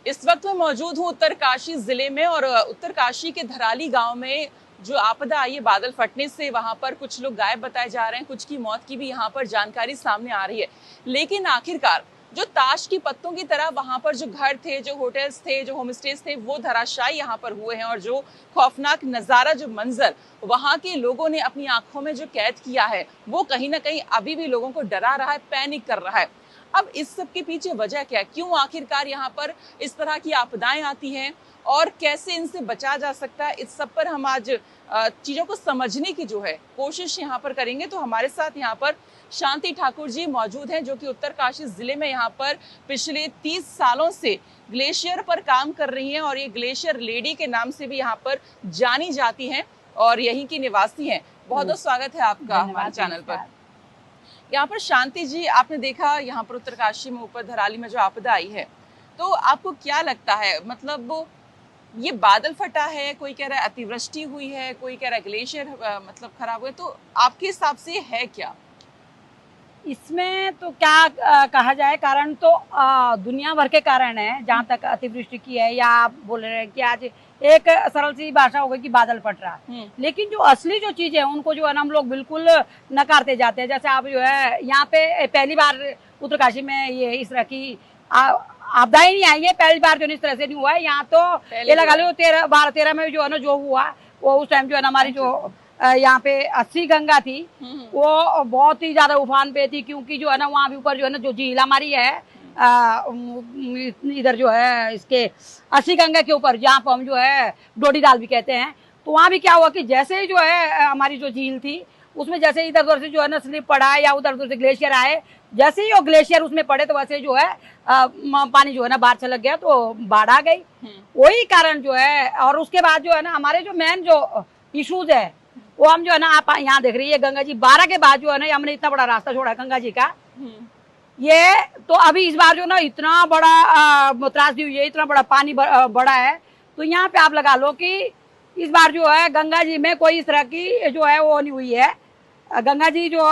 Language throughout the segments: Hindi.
इस वक्त मैं मौजूद हूँ उत्तरकाशी जिले में और उत्तरकाशी के धराली गांव में जो आपदा आई है बादल फटने से, वहां पर कुछ लोग गायब बताए जा रहे हैं, कुछ की मौत की भी यहाँ पर जानकारी सामने आ रही है। लेकिन आखिरकार जो ताश की पत्तों की तरह वहां पर जो घर थे, जो होटल्स थे, जो होम स्टेज थे, वो धराशायी यहाँ पर हुए हैं और जो खौफनाक नजारा, जो मंजर वहां के लोगों ने अपनी आंखों में जो कैद किया है, वो कहीं ना कहीं अभी भी लोगों को डरा रहा है, पैनिक कर रहा है। अब इस सब के पीछे वजह क्या है, क्यों आखिरकार यहाँ पर इस तरह की आपदाएं आती हैं और कैसे इनसे बचा जा सकता है, इस सब पर हम आज चीजों को समझने की जो है कोशिश यहाँ पर करेंगे। तो हमारे साथ यहाँ पर शांति ठाकुर जी मौजूद हैं, जो कि उत्तरकाशी जिले में यहाँ पर पिछले 30 सालों से ग्लेशियर पर काम कर रही हैं और ये ग्लेशियर लेडी के नाम से भी यहाँ पर जानी जाती हैं और यहीं की निवासी हैं। बहुत बहुत स्वागत है आपका हमारे चैनल पर। यहाँ पर शांति जी, आपने देखा यहाँ पर उत्तरकाशी में ऊपर धराली में जो आपदा आई है, तो आपको क्या लगता है, मतलब ये बादल फटा है, कोई कह रहा है अतिवृष्टि हुई है, कोई कह रहा है ग्लेशियर मतलब खराब हुए, तो आपके हिसाब से है क्या इसमें? तो क्या कहा जाए, कारण तो दुनिया भर के कारण है। जहाँ तक अतिवृष्टि की है, या आप बोल रहे हैं कि आज एक सरल सी भाषा हो गई कि बादल फट रहा है, लेकिन जो असली जो चीज है उनको जो है ना हम लोग बिल्कुल नकारते जाते हैं। जैसे आप जो है यहाँ पे पहली बार उत्तरकाशी में ये इस तरह की आपदा ही नहीं आई है, पहली बार जो इस तरह से नहीं हुआ है। यहाँ तो ये लगा लो 12-13 में जो है ना जो हुआ वो उस टाइम जो है ना हमारी जो यहाँ पे 80 गंगा थी वो बहुत ही ज्यादा उफान पे थी, क्योंकि जो है ना वहाँ भी ऊपर जो है ना जो झील हमारी है इधर जो है इसके 80 गंगा के ऊपर, जहाँ पर हम जो है डोडी डाल भी कहते हैं, तो वहाँ भी क्या हुआ कि जैसे ही जो है हमारी जो झील थी उसमें जैसे इधर उधर से जो है ना स्लिप पड़ा या उधर उधर से ग्लेशियर आए, जैसे ही वो ग्लेशियर उसमें पड़े तो वैसे जो है पानी जो है ना बाहर छलक गया, तो बाढ़ आ गई। वही कारण जो है, और उसके बाद जो है ना हमारे जो मेन जो इश्यूज है वो हम जो है ना आप यहाँ देख रही है गंगा जी 12 के बाद जो है ना हमने इतना बड़ा रास्ता छोड़ा गंगा जी का, ये तो अभी इस बार जो ना इतना बड़ा त्रासदी हुई है, इतना बड़ा पानी बढ़ा है, तो यहाँ पे आप लगा लो कि इस बार जो है गंगा जी में कोई इस तरह की जो है वो नहीं हुई है। गंगा जी जो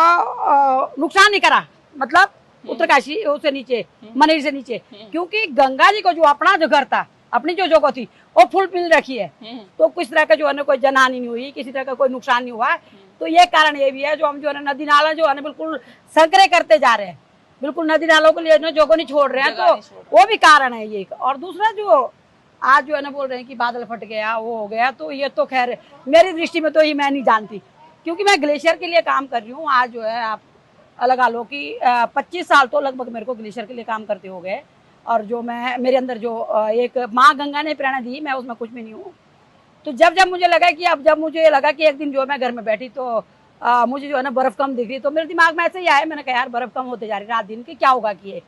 नुकसान नहीं करा, मतलब उत्तरकाशी उससे नीचे मनेर से नीचे, क्योंकि गंगा जी को जो अपना जो घर था, अपनी जो जगह थी वो फुल पिल रखी है, तो किस तरह का जो है ना कोई जनहानि नहीं हुई, किसी तरह का कोई नुकसान नहीं हुआ। तो ये कारण ये भी है जो हम जो है ना नदी नाला जो है ना बिल्कुल संकरे करते जा रहे हैं, बिल्कुल नदी नालों के लिए जगह नहीं छोड़ रहे हैं, तो वो भी कारण है ये। और दूसरा जो आज जो है ना बोल रहे हैं कि बादल फट गया, वो हो गया, तो ये तो खैर मेरी दृष्टि में तो ये मैं नहीं जानती, क्योंकि मैं ग्लेशियर के लिए काम कर रही हूँ। आज जो है आप लगा लो कि 25 साल तो लगभग मेरे को ग्लेशियर के लिए काम करते हो गए, और जो मैं मेरे अंदर जो एक माँ गंगा ने प्रेरणा दी, मैं उसमें कुछ भी नहीं हूँ। तो जब मुझे लगा कि अब जब मुझे लगा कि एक दिन जो मैं घर में बैठी तो मुझे जो है ना बर्फ कम दिख रही, तो मेरे दिमाग में ऐसे ही आया, मैंने कहा यार बर्फ कम होते जा रही रात दिन की, क्या होगा कि ये।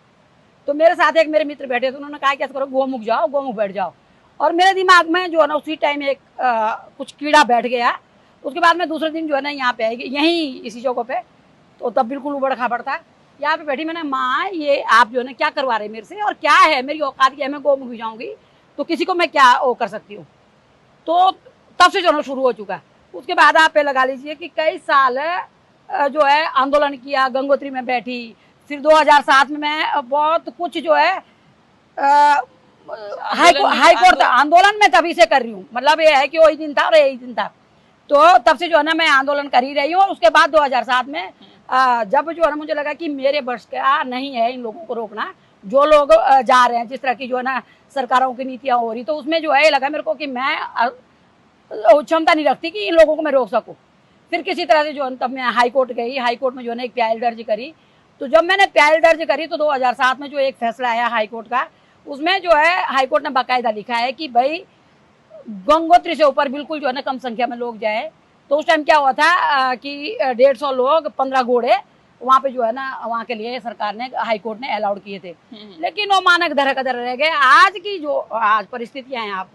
तो मेरे साथ एक मेरे मित्र बैठे थे, उन्होंने कहा कैसे करो गोमुख जाओ, गोमुख बैठ जाओ, और मेरे दिमाग में जो है ना उसी टाइम एक कुछ कीड़ा बैठ गया। उसके बाद मैं दूसरे दिन जो है ना यहाँ पे आएगी, यहीं इसी जगह पे, तो तब बिल्कुल उबड़ खाबड़ था, यहाँ पे बैठी, मैंने माँ ये आप जो है ना क्या करवा रहे मेरे से, और क्या है मेरी औकात की है, मैं गोमुख भी जाऊँगी तो किसी को मैं क्या वो कर सकती हूँ। तो तब से जो है शुरू हो चुका। उसके बाद आप पे लगा लीजिए कि कई साल जो है आंदोलन किया, गंगोत्री में बैठी, फिर 2007 में मैं बहुत कुछ जो है हाई कोर्ट आंदोलन में तभी से कर रही हूँ, मतलब ये है कि वही दिन था और यही दिन था, तो तब से जो है ना मैं आंदोलन कर ही रही हूँ। और उसके बाद 2007 में जब जो है ना मुझे लगा कि मेरे बस का नहीं है इन लोगों को रोकना, जो लोग जा रहे हैं जिस तरह की जो है ना सरकारों की नीतियाँ हो रही, तो उसमें जो है ये लगा मेरे को कि मैं क्षमता नहीं रखती कि इन लोगों को मैं रोक सकूँ। फिर किसी तरह से जो है तब मैं हाई कोर्ट गई, हाई कोर्ट में जो है ना एक प्यायल दर्ज करी। तो जब मैंने प्यायल दर्ज करी तो 2007 में जो एक फैसला आया हाई कोर्ट का, उसमें जो है हाई कोर्ट ने बाकायदा लिखा है कि भाई गंगोत्री से ऊपर बिल्कुल जो है ना कम संख्या में लोग जाए। तो उस टाइम क्या हुआ था कि 150 लोग 15 घोड़े वहाँ पे जो है ना वहाँ के लिए सरकार ने हाई कोर्ट ने अलाउड किए थे, लेकिन वो मानक धरा कदर रह गए। आज की जो आज परिस्थितियाँ हैं आप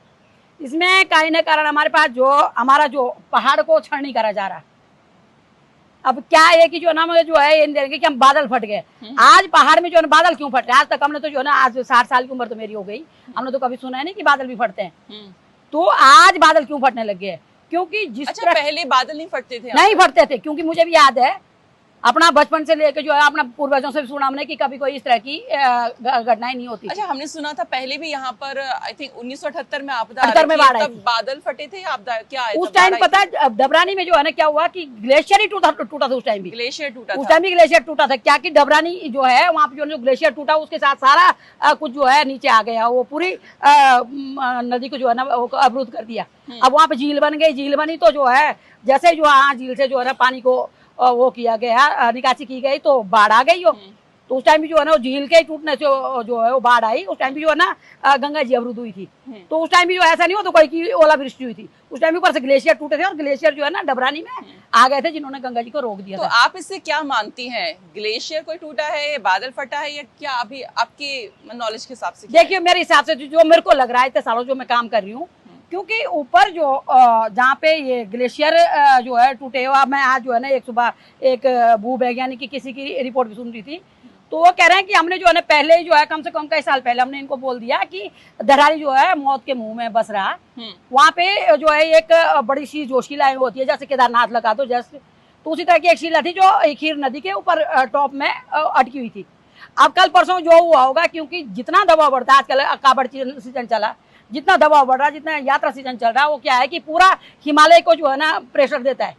इसमें कहीं न कारण हमारे पास जो हमारा जो पहाड़ को क्षण नहीं करा जा रहा। अब क्या है कि जो ना मुझे जो है ये नहीं देंगे कि हम बादल फट गए। आज पहाड़ में जो है बादल क्यों फट रहे हैं, आज तक हमने तो जो है ना आज 60 साल की उम्र तो मेरी हो गई, हमने तो कभी सुना है नहीं कि बादल भी फटते हैं। तो आज बादल क्यों फटने लग गए? क्योंकि जिस पहले बादल नहीं फटते थे? नहीं फटते थे, क्योंकि मुझे भी याद है अपना बचपन से लेकर जो है अपना पूर्वजों से सुना हमने कि कभी कोई इस तरह की घटनाएं नहीं होती। अच्छा, हमने सुना था पहले भी यहाँ पर आई थिंक 1978 में आपदा 78 में बाढ़ आई तब थी। बादल फटे थे, आपदा क्या आया उस था? टाइम बाढ़ आई पता है डबरानी में जो है ना क्या हुआ कि ग्लेशियर ही टूटा था उस टाइम भी। ग्लेशियर टूटा उस था। टाइम भी ग्लेशियर टूटा था क्या कि डबरानी जो है वहाँ पे जो ग्लेशियर टूटा उसके साथ सारा कुछ जो है नीचे आ गया, वो पूरी नदी को जो है ना अवरुद्ध कर दिया। अब वहाँ पे झील बन गई, झील बनी तो जो है जैसे जो झील से जो है ना पानी को वो किया गया, निकासी की गई तो बाढ़ आ गई हो। तो उस टाइम भी जो है ना झील के टूटने से जो है वो बाढ़ आई। उस टाइम भी जो है ना गंगा जी अवरुद्ध हुई थी। तो उस टाइम भी जो ऐसा नहीं हो तो कोई की ओलावृष्टि हुई थी। उस टाइम ऊपर से ग्लेशियर टूटे थे और ग्लेशियर जो है ना डबरानी में आ गए थे, जिन्होंने गंगा जी को रोक दिया तो था। आप इससे क्या मानती हैं? ग्लेशियर कोई टूटा है, बादल फटा है, या क्या अभी आपके नॉलेज के हिसाब से? देखिए मेरे हिसाब से जो मेरे को लग रहा है इतने सालों जो मैं काम कर रही हूँ, क्योंकि ऊपर जो जहाँ पे ये ग्लेशियर जो है टूटे हुआ, मैं आज जो है ना एक सुबह एक भूवैज्ञानिक की किसी की रिपोर्ट भी सुन रही थी, तो वो कह रहे हैं कि हमने जो है ना पहले ही जो है कम से कम कई साल पहले हमने इनको बोल दिया कि धराली जो है मौत के मुंह में बस रहा। वहाँ पे जो है एक बड़ी सी जो शिलाएं होती है, जैसे केदारनाथ लगा दो जैसे, तो उसी तरह की एक शिला थी जो खीर नदी के ऊपर टॉप में अटकी हुई थी। अब कल परसों जो हुआ होगा, क्योंकि जितना दबाव बढ़ता है आजकल, कावड़ सीजन चला, जितना दबाव बढ़ रहा है, जितना यात्रा सीजन चल रहा है, वो क्या है कि पूरा हिमालय को जो है ना प्रेशर देता है।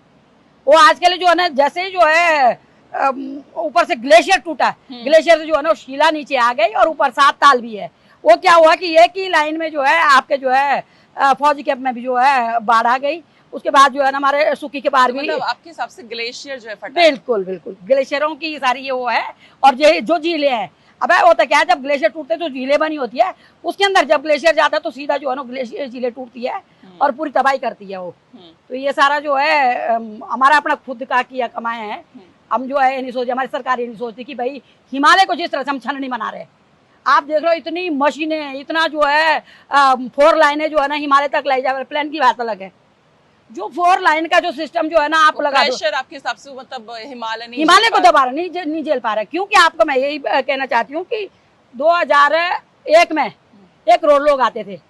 वो आज के लिए जो है ना जैसे ही जो है ऊपर से ग्लेशियर टूटा, ग्लेशियर से जो है ना शिला नीचे आ गई और ऊपर 7 ताल भी है। वो क्या हुआ कि एक ही लाइन में जो है आपके जो है फौजी कैंप में भी जो है बाढ़ आ गई। उसके बाद जो है ना हमारे सुकी के पार भी, मतलब आपके हिसाब से ग्लेशियर जो है फटा? बिल्कुल बिल्कुल, ग्लेशियरों की सारी ये वो है। और जो झीलें हैं, अब होता क्या है जब ग्लेशियर टूटते तो झीलें बनी होती है, उसके अंदर जब ग्लेशियर जाता है तो सीधा जो है ना ग्लेशियर झीलें टूटती है और पूरी तबाही करती है वो। तो ये सारा जो है हमारा अपना खुद का किया कमाया है। हम जो है नहीं सोचते, हमारी सरकार ये नहीं सोचती कि भाई हिमालय को जिस तरह से हम छननी बना रहे हैं, आप देख रहे हो इतनी मशीनें, इतना जो है 4 लाइनें जो है ना हिमालय तक लाई जा रही है। प्लेन की बात अलग है, जो 4 लाइन का जो सिस्टम जो है ना आप लगा दो, आपके हिसाब से मतलब हिमालय को दबा रहा नहीं झेल पा रहा है। क्योंकि आपको मैं यही कहना चाहती हूँ कि 2001 में 1 करोड़ लोग आते थे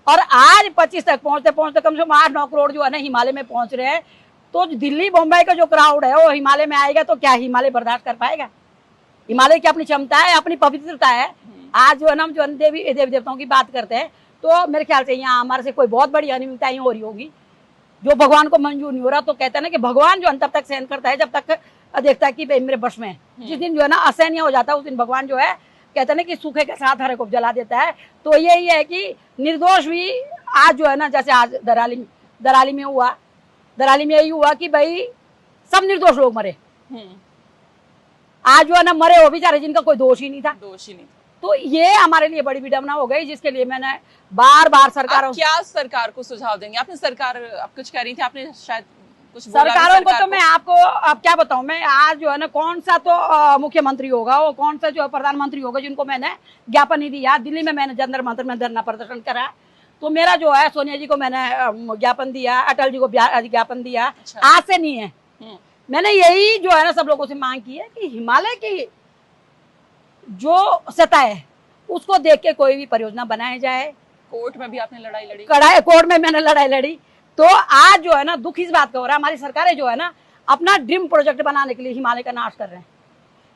और आज 25 तक पहुंचते पहुंचते कम से कम 8-9 करोड़ जो है ना हिमालय में पहुंच रहे हैं। तो दिल्ली बम्बई का जो क्राउड है वो हिमालय में आएगा तो क्या हिमालय बर्दाश्त कर पाएगा? हिमालय की अपनी क्षमता है, अपनी पवित्रता है। आज जो है ना हम जो देवी देवताओं की बात करते हैं, तो मेरे ख्याल से यहाँ हमारे से कोई बहुत बड़ी अनियमितता ही हो रही होगी जो भगवान को मंजूर नहीं हो रहा। तो कहते हैं ना कि भगवान जो तब तक सहन करता है जब तक देखता है कि मेरे बश में है। जिस दिन जो है ना असहनीय हो जाता है उस दिन भगवान जो है कहते हैं ना कि सूखे के साथ हरे को जला देता है। तो यही है कि निर्दोष भी आज जो है ना, जैसे आज दराली में हुआ, दराली में यही हुआ कि भाई सब निर्दोष लोग मरे। आज जो है ना मरे वो बेचारे जिनका कोई दोष ही नहीं था। तो ये हमारे लिए बड़ी विडंबना हो गई, जिसके लिए मैंने बार सरकारों, क्या सरकार को सुझाव देंगे? आपने सरकार आप कुछ कह रही थी, आपने शायद कुछ सरकारों को तो मैं आपको अब क्या बताऊं, मैं आज जो है ना कौन सा तो मुख्यमंत्री होगा, वो कौन सा जो प्रधानमंत्री होगा जिनको मैंने ज्ञापन नहीं दिया। दिल्ली में मैंने जंतर मंतर में धरना प्रदर्शन करा, तो मेरा जो है सोनिया जी को मैंने ज्ञापन दिया, अटल जी को ज्ञापन दिया। आज से नहीं है, मैंने यही जो है ना सब लोगों से मांग की है कि हिमालय की जो सतह है उसको देख के कोई भी परियोजना बनाई जाए। कोर्ट में भी आपने लड़ाई लड़ी? कोर्ट में मैंने लड़ाई लड़ी। तो आज जो है ना दुख इस बात का हो रहा है, हमारी सरकारें जो है ना अपना ड्रीम प्रोजेक्ट बनाने के लिए हिमालय का नाश कर रहे हैं,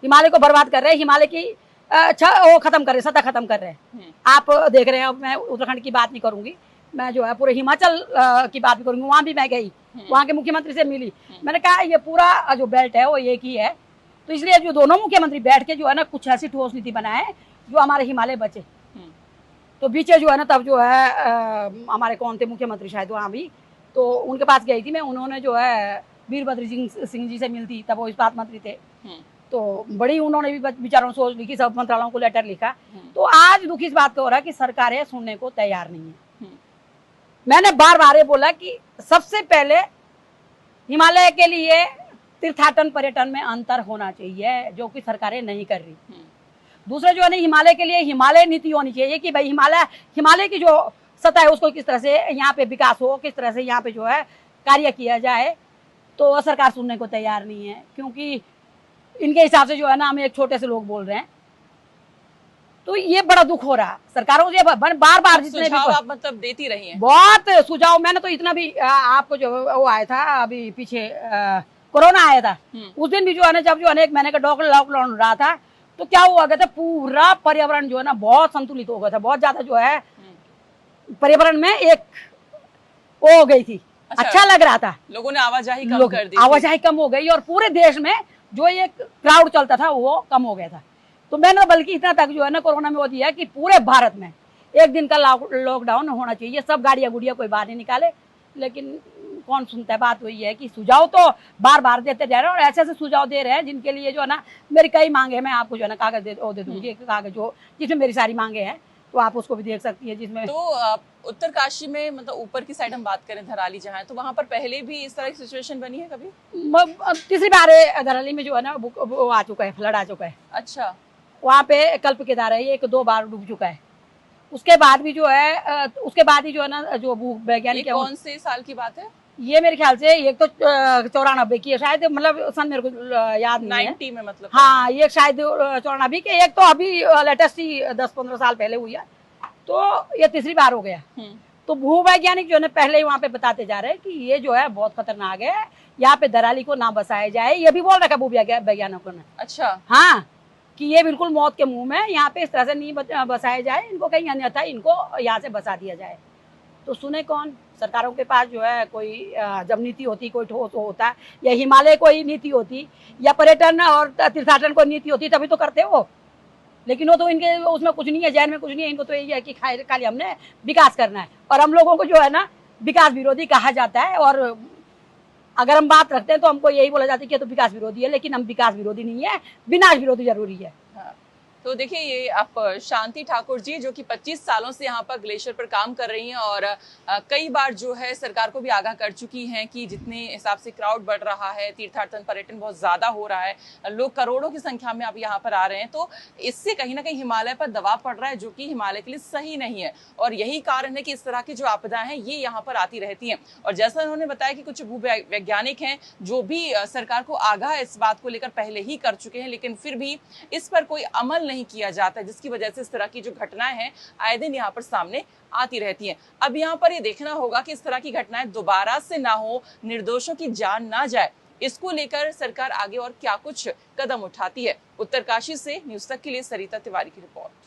हिमालय को बर्बाद कर रहे हैं, हिमालय की वो खत्म कर रहे हैं, सतह खत्म कर रहे हैं। आप देख रहे हैं, मैं उत्तराखंड की बात नहीं करूंगी, मैं जो है पूरे हिमाचल की बात भी करूंगी। वहां भी मैं गई, वहां के मुख्यमंत्री से मिली, मैंने कहा ये पूरा जो बेल्ट है वो एक ही है। तो इसलिए जो दोनों मुख्यमंत्री बैठ के जो है ना कुछ ऐसी ठोस नीति बनाए जो हमारे हिमालय बचे। तो बीचे जो है ना तब जो है हमारे कौन थे मुख्यमंत्री शायद वहाँ भी, तो उनके पास गई थी मैं, उन्होंने जो है वीरभद्र सिंह जी से मिलती, तब वो इस्पात मंत्री थे। तो बड़ी उन्होंने भी विचारों सोच लिखी, सब मंत्रालयों को लेटर लिखा। तो आज दुख इस बात का हो रहा है कि सरकारें सुनने को तैयार नहीं है। मैंने बार ये बोला कि सबसे पहले हिमालय के लिए तीर्थाटन पर्यटन में अंतर होना चाहिए, जो कि सरकारें नहीं कर रही। दूसरा जो है ना हिमालय के लिए हिमालय नीति होनी चाहिए कि भाई हिमालय की जो सतह है उसको किस तरह से यहाँ पे विकास हो, किस तरह से यहाँ पे जो है कार्य किया जाए। तो सरकार सुनने को तैयार नहीं है, क्योंकि इनके हिसाब से जो है ना हम एक छोटे से लोग बोल रहे हैं। तो ये बड़ा दुख हो रहा, सरकारों से बार जितने भी आप मतलब देती रही हैं। बहुत सुझाव, मैंने तो इतना भी आपको जो वो आया था अभी पीछे कोरोना आया था उस दिन भी जो है ना, जब जो है ना 1 महीने का लॉकडाउन रहा था, तो क्या हुआ गया था, पूरा पर्यावरण जो है ना बहुत संतुलित हो गया था, बहुत ज्यादा जो है पर्यावरण में एक वो हो गई थी। अच्छा लग रहा था, लोगों ने आवाजाही कम कर दी, आवाजाही कम हो गई और पूरे देश में जो ये क्राउड चलता था वो कम हो गया था। तो मैंने बल्कि इतना तक जो है ना कोरोना में वो दिया कि पूरे भारत में 1 दिन का लॉकडाउन होना चाहिए, सब गाड़ियां गुड़िया कोई बाहर नहीं निकाले। लेकिन कौन सुनता है, बात वही है कि सुझाव तो बार बार देते जा रहे हैं और ऐसे ऐसे सुझाव दे रहे हैं जिनके लिए जो है ना मेरी कई मांगे हैं। मैं आपको जो है ना कागज दे दूंगी, कागज जो जिसमें मेरी सारी मांगे हैं, तो आप उसको भी देख सकती है। जिसमें तो उत्तरकाशी में मतलब ऊपर की साइड हम बात करें धराली जहाँ, तो वहाँ पर पहले भी इस तरह की सिचुएशन बनी है कभी? तीसरी बार धराली में जो है ना वो आ चुका है, फ्लड आ चुका है। अच्छा, वहाँ पे कल्प केदार है, 1-2 बार डूब चुका है। उसके बाद भी जो है उसके बाद ही जो है ना जो वैज्ञानिक कौन से साल की बात है ये? मेरे ख्याल से एक तो 94 की है शायद, मतलब सन मेरे को याद नहीं है। 90 में मतलब, हाँ ये शायद 94 की, एक तो अभी लेटेस्ट ही 10-15 साल पहले हुई है, तो ये तीसरी बार हो गया। तो भूवैज्ञानिक जो है पहले ही वहाँ पे बताते जा रहे हैं कि ये जो है बहुत खतरनाक है, यहाँ पे धराली को ना बसाया जाए, ये भी बोल रखा भूवैज्ञानिकों ने। अच्छा, हाँ, कि ये बिल्कुल मौत के मुंह में, यहाँ पे इस तरह से नहीं बसाया जाए, इनको कहीं अन्यथा इनको यहाँ से बसा दिया जाए। तो सुने कौन? सरकारों के पास जो है कोई जब नीति होती, कोई ठोस होता, या हिमालय कोई नीति होती, या पर्यटन और तीर्थाटन कोई नीति होती, तभी तो करते हो। लेकिन वो तो इनके उसमें कुछ नहीं है, जहन में कुछ नहीं है, इनको तो यही है कि खाली हमने विकास करना है। और हम लोगों को जो है ना विकास विरोधी कहा जाता है, और अगर हम बात रखते हैं तो हमको यही बोला जाता है कि तो विकास विरोधी है, लेकिन हम विकास विरोधी नहीं है, विनाश विरोधी जरूरी है। हाँ। तो देखिए, ये आप शांति ठाकुर जी जो कि 25 सालों से यहाँ पर ग्लेशियर पर काम कर रही हैं और कई बार जो है सरकार को भी आगाह कर चुकी हैं कि जितने हिसाब से क्राउड बढ़ रहा है, तीर्थाटन पर्यटन बहुत ज़्यादा हो रहा है, लोग करोड़ों की संख्या में अब यहाँ पर आ रहे हैं, तो इससे कहीं ना कहीं हिमालय पर दबाव पड़ रहा है, जो कि हिमालय के लिए सही नहीं है। और यही कारण है कि इस तरह की जो आपदाएं हैं ये यहाँ पर आती रहती हैं। और जैसा उन्होंने बताया कि कुछ भूवैज्ञानिक हैं जो भी सरकार को आगाह इस बात को लेकर पहले ही कर चुके हैं, लेकिन फिर भी इस पर कोई अमल नहीं किया जाता है, जिसकी वजह से इस तरह की जो घटनाएं हैं आए दिन यहाँ पर सामने आती रहती हैं। अब यहाँ पर ये देखना होगा कि इस तरह की घटनाएं दोबारा से ना हो, निर्दोषों की जान ना जाए, इसको लेकर सरकार आगे और क्या कुछ कदम उठाती है। उत्तरकाशी से न्यूज़ तक के लिए सरिता तिवारी की रिपोर्ट।